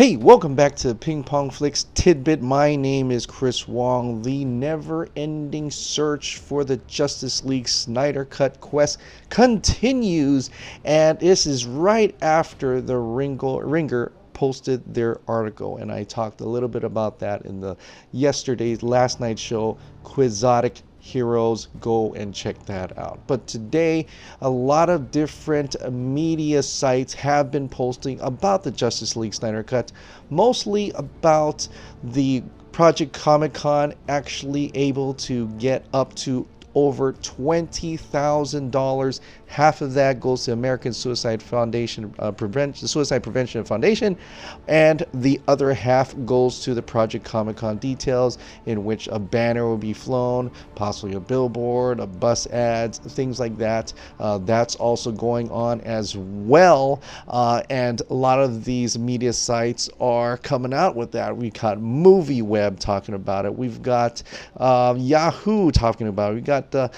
Hey, welcome back to Ping Pong Flicks Tidbit. My name is Chris Wong. The never-ending search for the Justice League Snyder Cut quest continues, and this is right after the Ringer posted their article, and I talked a little bit about that in the last night's show, Quixotic Heroes. Go and check that out. But today, a lot of different media sites have been posting about the Justice League Snyder Cut, mostly about the Project Comic-Con actually able to get up to over $20,000. Half of that goes to American Suicide Foundation, Suicide Prevention Foundation, and the other half goes to the Project Comic-Con details, in which a banner will be flown, possibly a billboard, a bus ads, things like that. That's also going on as well, and a lot of these media sites are coming out with that. We've got MovieWeb talking about it. We've got Yahoo talking about it. We got the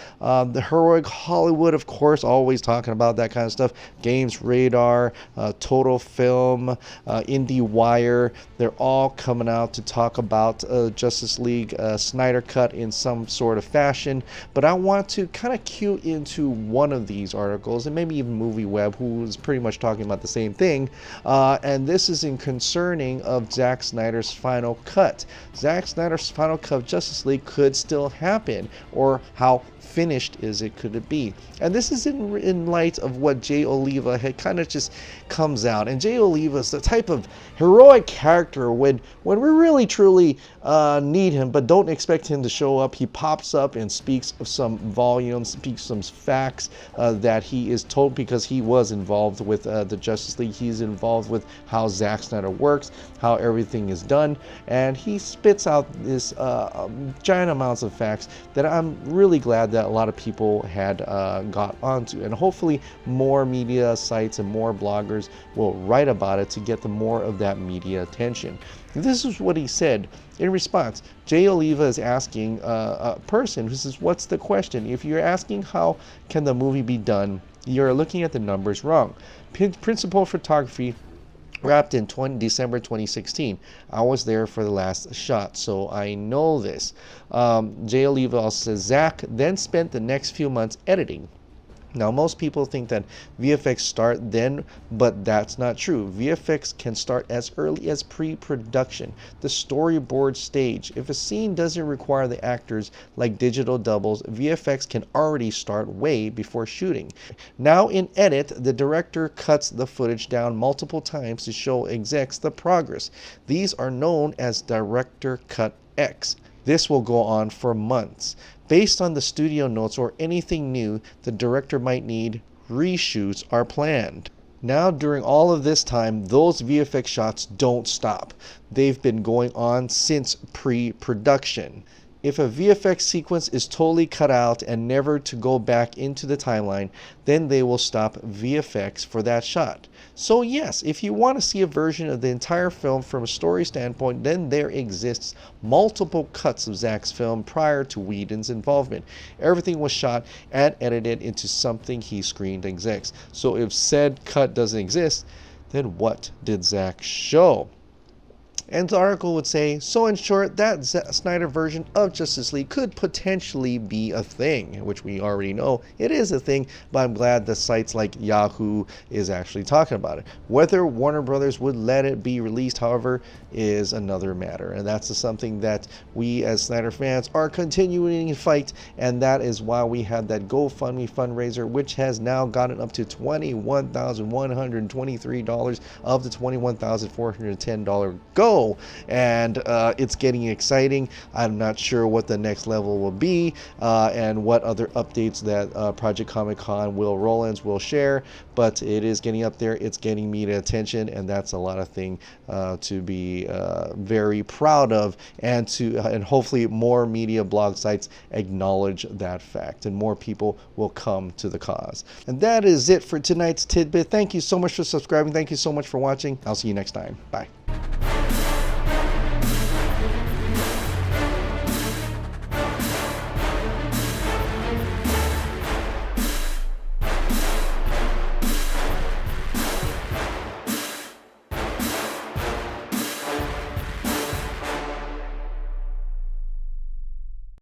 Heroic Hollywood, of course, always talking about that kind of stuff. Games Radar, Total Film, IndieWire, they're all coming out to talk about Justice League Snyder Cut in some sort of fashion. But I want to kind of cue into one of these articles, and maybe even MovieWeb, who is pretty much talking about the same thing. And this is in concerning of Zack Snyder's final cut. Zack Snyder's final cut of Justice League could still happen, or how finished is it could it be. And this is in light of what Jay Oliva had kind of just comes out. And Jay Oliva is the type of heroic character when we really truly need him but don't expect him to show up. He pops up and speaks of some volumes, speaks some facts that he is told, because he was involved with the Justice League. He's involved with how Zack Snyder works, how everything is done, and he spits out this giant amounts of facts that I'm really glad that a lot of people had got onto, and hopefully more media sites and more bloggers will write about it to get the more of that media attention. This is what he said in response. Jay Oliva is asking a person who says, what's the question? If you're asking how can the movie be done, you're looking at the numbers wrong. Principal photography wrapped in December 2016. I was there for the last shot, so I know this. Jay Oliva also says, Zach then spent the next few months editing. Now, most people think that VFX start then, but that's not true. VFX can start as early as pre-production, the storyboard stage. If a scene doesn't require the actors like digital doubles, VFX can already start way before shooting. Now in edit, the director cuts the footage down multiple times to show execs the progress. These are known as Director Cut X. This will go on for months. Based on the studio notes or anything new, the director might need, reshoots are planned. Now, during all of this time, those VFX shots don't stop. They've been going on since pre-production. If a VFX sequence is totally cut out and never to go back into the timeline, then they will stop VFX for that shot. So yes, if you want to see a version of the entire film from a story standpoint, then there exists multiple cuts of Zack's film prior to Whedon's involvement. Everything was shot and edited into something he screened execs. So if said cut doesn't exist, then what did Zack show? And the article would say, so in short, that Snyder version of Justice League could potentially be a thing, which we already know it is a thing, but I'm glad that sites like Yahoo is actually talking about it. Whether Warner Brothers would let it be released, however, is another matter. And that's something that we as Snyder fans are continuing to fight, and that is why we have that GoFundMe fundraiser, which has now gotten up to $21,123 of the $21,410 goal. And it's getting exciting. I'm not sure what the next level will be and what other updates that Project Comic-Con will share, but it is getting up there. It's getting media attention, and that's a lot of thing to be very proud of, and hopefully more media blog sites acknowledge that fact and more people will come to the cause. And that is it for tonight's tidbit. Thank you so much for subscribing. Thank you so much for watching. I'll see you next time. Bye.